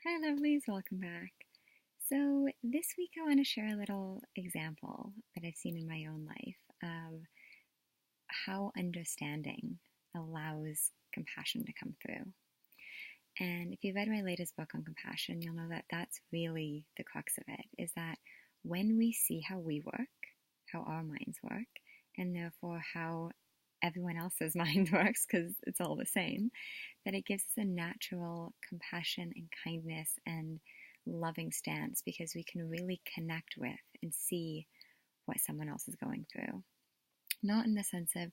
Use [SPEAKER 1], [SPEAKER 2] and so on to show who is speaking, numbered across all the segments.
[SPEAKER 1] Hi, lovelies, welcome back. So, this week I want to share a little example that I've seen in my own life of how understanding allows compassion to come through. And if you've read my latest book on compassion, you'll know that that's really the crux of it is that when we see how we work, how our minds work, and therefore how everyone else's mind works, because it's all the same, that it gives us a natural compassion and kindness and loving stance because we can really connect with and see what someone else is going through. Not in the sense of,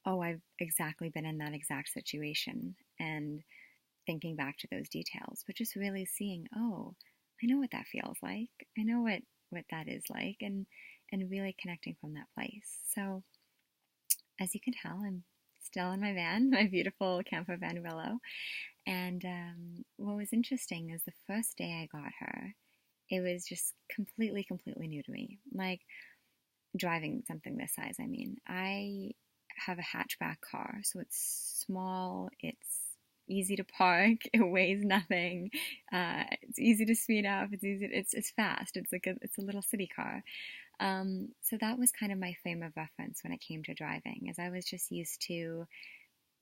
[SPEAKER 1] oh, I've exactly been in that exact situation and thinking back to those details, but just really seeing, oh, I know what that feels like. I know what that is like, and really connecting from that place. So as you can tell, I'm still in my van, my beautiful camper van Willow. And what was interesting is the first day I got her, it was just completely new to me. Like driving something this size, I mean. I have a hatchback car, so it's small, it's easy to park, it weighs nothing, it's easy to speed up, it's fast, it's a little city car. So that was kind of my frame of reference when it came to driving, as I was just used to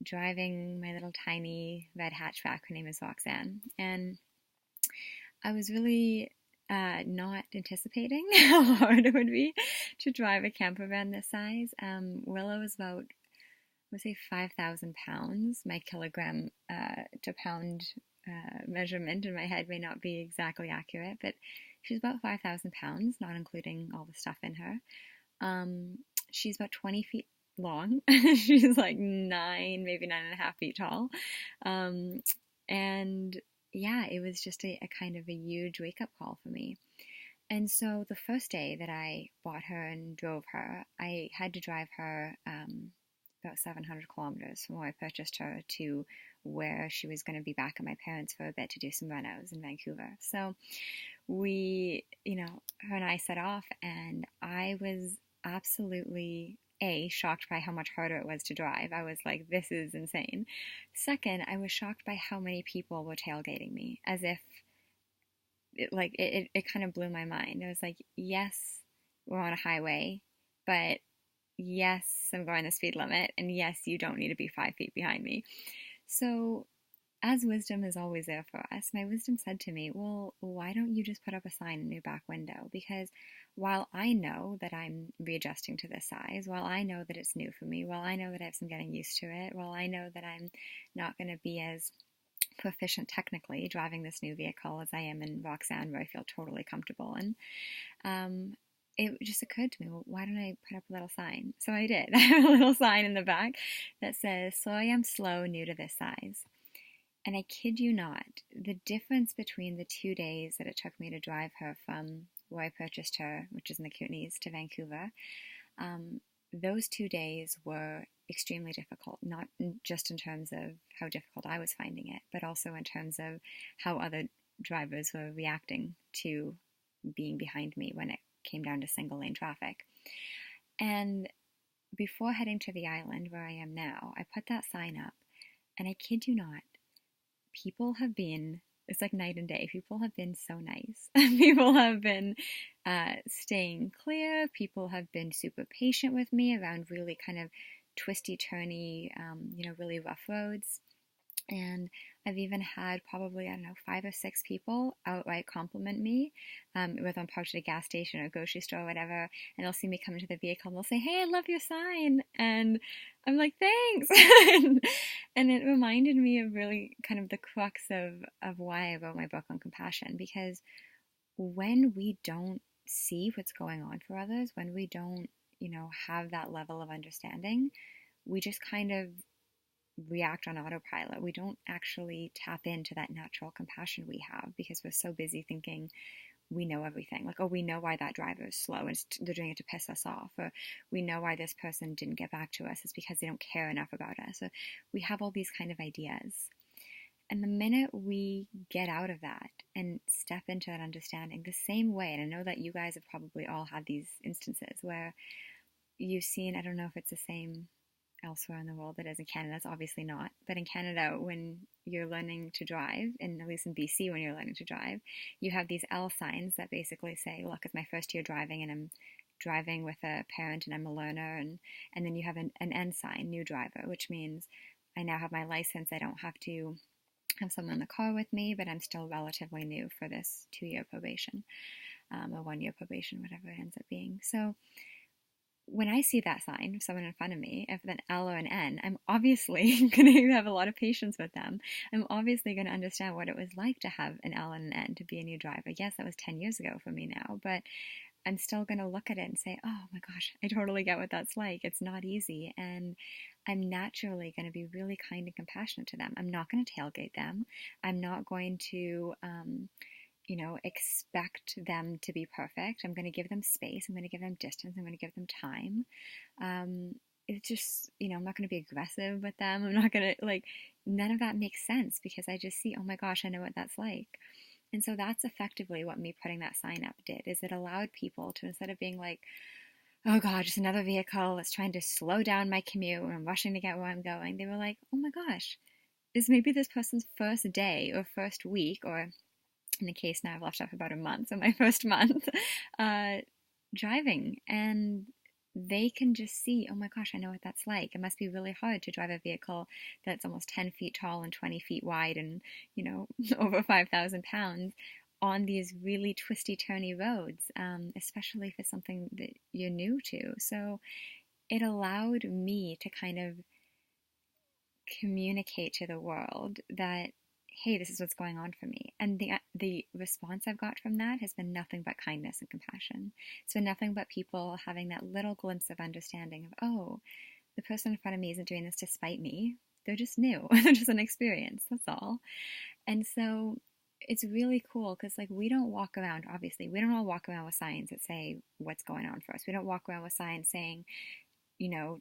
[SPEAKER 1] driving my little tiny red hatchback. Her name is Roxanne. And I was really not anticipating how hard it would be to drive a camper van this size. Willow is about, I would say, 5,000 pounds. My kilogram to pound measurement in my head may not be exactly accurate, but she's about 5,000 pounds, not including all the stuff in her. She's about 20 feet long. She's like 9.5 feet tall. And yeah, it was just a kind of a huge wake up call for me. And so the first day that I bought her and drove her, I had to drive her about 700 kilometers from where I purchased her to where she was going to be back at my parents' for a bit to do some renos in Vancouver. So we, her and I set off, and I was absolutely shocked by how much harder it was to drive. I was like, this is insane. Second, I was shocked by how many people were tailgating me, as if it kind of blew my mind. It was like, yes, we're on a highway, but yes, I'm going the speed limit, and yes, you don't need to be 5 feet behind me. So as wisdom is always there for us, my wisdom said to me, well, why don't you just put up a sign in your back window? Because while I know that I'm readjusting to this size, while I know that it's new for me, while I know that I have some getting used to it, while I know that I'm not going to be as proficient technically driving this new vehicle as I am in Roxanne, where I feel totally comfortable in, it just occurred to me, well, why don't I put up a little sign? So I did. I have a little sign in the back that says, so I am slow, new to this size. And I kid you not, the difference between the 2 days that it took me to drive her from where I purchased her, which is in the Kootenays, to Vancouver, those 2 days were extremely difficult, not just in terms of how difficult I was finding it, but also in terms of how other drivers were reacting to being behind me when it came down to single lane traffic. And before heading to the island where I am now, I put that sign up, and I kid you not, people have been, it's like night and day. People have been so nice. People have been staying clear. People have been super patient with me around really kind of twisty, turny, really rough roads. And I've even had probably, 5 or 6 people outright compliment me, whether I'm parked at a gas station or a grocery store or whatever, and they'll see me come into the vehicle and they'll say, hey, I love your sign. And I'm like, thanks. And it reminded me of really kind of the crux of why I wrote my book on compassion, because when we don't see what's going on for others, when we don't, have that level of understanding, we just kind of react on autopilot. We don't actually tap into that natural compassion we have because we're so busy thinking we know everything. Like, oh, we know why that driver is slow and they're doing it to piss us off. Or we know why this person didn't get back to us. It's because they don't care enough about us. Or we have all these kind of ideas. And the minute we get out of that and step into that understanding the same way, and I know that you guys have probably all had these instances where you've seen, I don't know if it's the same elsewhere in the world it is. In Canada, it's obviously not. But in Canada, when you're learning to drive, and at least in BC, when you're learning to drive, you have these L signs that basically say, look, it's my first year driving and I'm driving with a parent and I'm a learner. And then you have an N sign, new driver, which means I now have my license. I don't have to have someone in the car with me, but I'm still relatively new for this 2-year probation, or 1-year probation, whatever it ends up being. So when I see that sign of someone in front of me, if an L or an N, I'm obviously going to have a lot of patience with them. I'm obviously going to understand what it was like to have an L and an N, to be a new driver. Yes, that was 10 years ago for me now, but I'm still going to look at it and say, oh my gosh, I totally get what that's like. It's not easy. And I'm naturally going to be really kind and compassionate to them. I'm not going to tailgate them. I'm not going to, expect them to be perfect. I'm going to give them space. I'm going to give them distance. I'm going to give them time. It's just, I'm not going to be aggressive with them. I'm not going to, none of that makes sense because I just see, oh my gosh, I know what that's like. And so that's effectively what me putting that sign up did, is it allowed people to, instead of being like, oh God, just another vehicle that's trying to slow down my commute and I'm rushing to get where I'm going, they were like, oh my gosh, is maybe this person's first day or first week, or in the case now I've left off about a month, so my first month driving, and they can just see, oh my gosh, I know what that's like. It must be really hard to drive a vehicle that's almost 10 feet tall and 20 feet wide and, over 5,000 pounds on these really twisty, turny roads, especially if it's something that you're new to. So it allowed me to kind of communicate to the world that, hey, this is what's going on for me. And the response I've got from that has been nothing but kindness and compassion. It's been nothing but people having that little glimpse of understanding of, oh, the person in front of me isn't doing this to spite me. They're just new. They're just an experience. That's all. And so it's really cool because, we don't walk around, obviously, we don't all walk around with signs that say what's going on for us. We don't walk around with signs saying,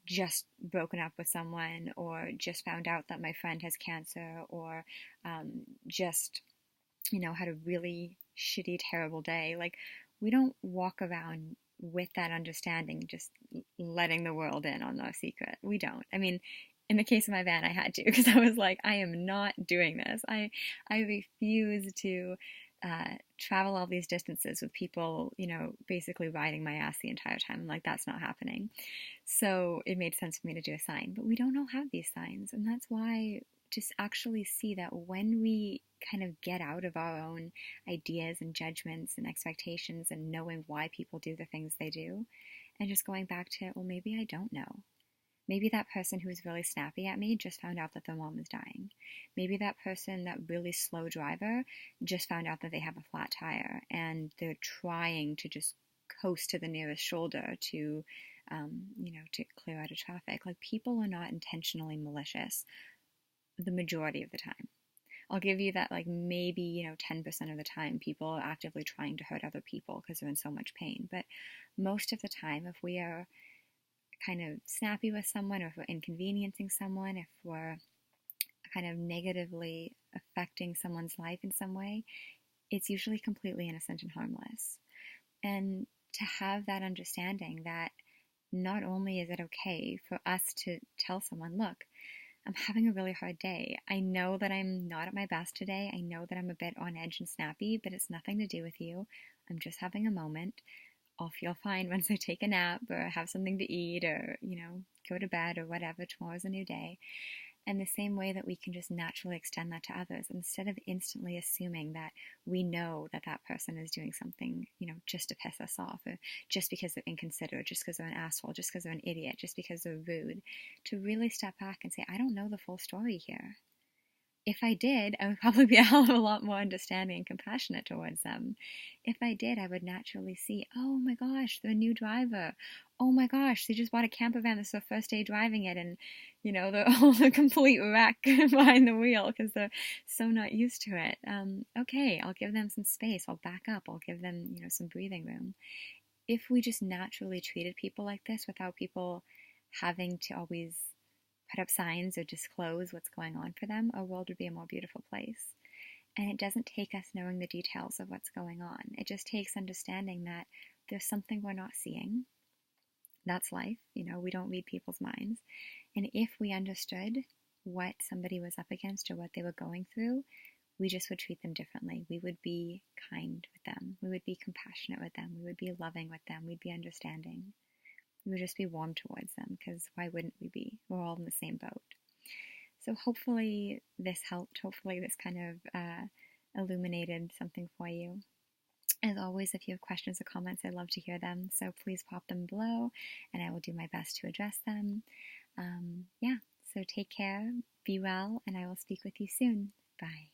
[SPEAKER 1] just broken up with someone, or just found out that my friend has cancer, or just, had a really shitty, terrible day. We don't walk around with that understanding, just letting the world in on our secret. We don't. I mean, in the case of my van, I had to, because I was like, I am not doing this. I refuse to travel all these distances with people, basically riding my ass the entire time. I'm like, that's not happening. So it made sense for me to do a sign, but we don't all have these signs. And that's why just actually see that when we kind of get out of our own ideas and judgments and expectations and knowing why people do the things they do, and just going back to, well, maybe I don't know. Maybe that person who was really snappy at me just found out that their mom was dying. Maybe that person, that really slow driver, just found out that they have a flat tire and they're trying to just coast to the nearest shoulder to, to clear out of traffic. People are not intentionally malicious the majority of the time. I'll give you that, maybe, 10% of the time people are actively trying to hurt other people because they're in so much pain. But most of the time, if we are kind of snappy with someone, or if we're inconveniencing someone, if we're kind of negatively affecting someone's life in some way, it's usually completely innocent and harmless. And to have that understanding that not only is it okay for us to tell someone, look, I'm having a really hard day. I know that I'm not at my best today. I know that I'm a bit on edge and snappy, but it's nothing to do with you. I'm just having a moment. I'll feel fine once I take a nap or have something to eat, or, go to bed or whatever. Tomorrow's a new day. And the same way that we can just naturally extend that to others, instead of instantly assuming that we know that that person is doing something, just to piss us off, or just because they're inconsiderate, just because they're an asshole, just because they're an idiot, just because they're rude, to really step back and say, I don't know the full story here. If I did, I would probably be a hell of a lot more understanding and compassionate towards them. If I did, I would naturally see, oh my gosh, they're a new driver. Oh my gosh, they just bought a camper van. This is their first day driving it, and they're all a complete wreck behind the wheel because they're so not used to it. Okay, I'll give them some space. I'll back up. I'll give them, some breathing room. If we just naturally treated people like this without people having to always put up signs or disclose what's going on for them, our world would be a more beautiful place. And it doesn't take us knowing the details of what's going on. It just takes understanding that there's something we're not seeing. That's life. We don't read people's minds. And if we understood what somebody was up against or what they were going through, we just would treat them differently. We would be kind with them. We would be compassionate with them. We would be loving with them. We'd be understanding. We would just be warm towards them, because why wouldn't we be? We're all in the same boat. So hopefully this helped. Hopefully this kind of illuminated something for you. As always, if you have questions or comments, I'd love to hear them. So please pop them below and I will do my best to address them. Yeah, so take care, be well, and I will speak with you soon. Bye.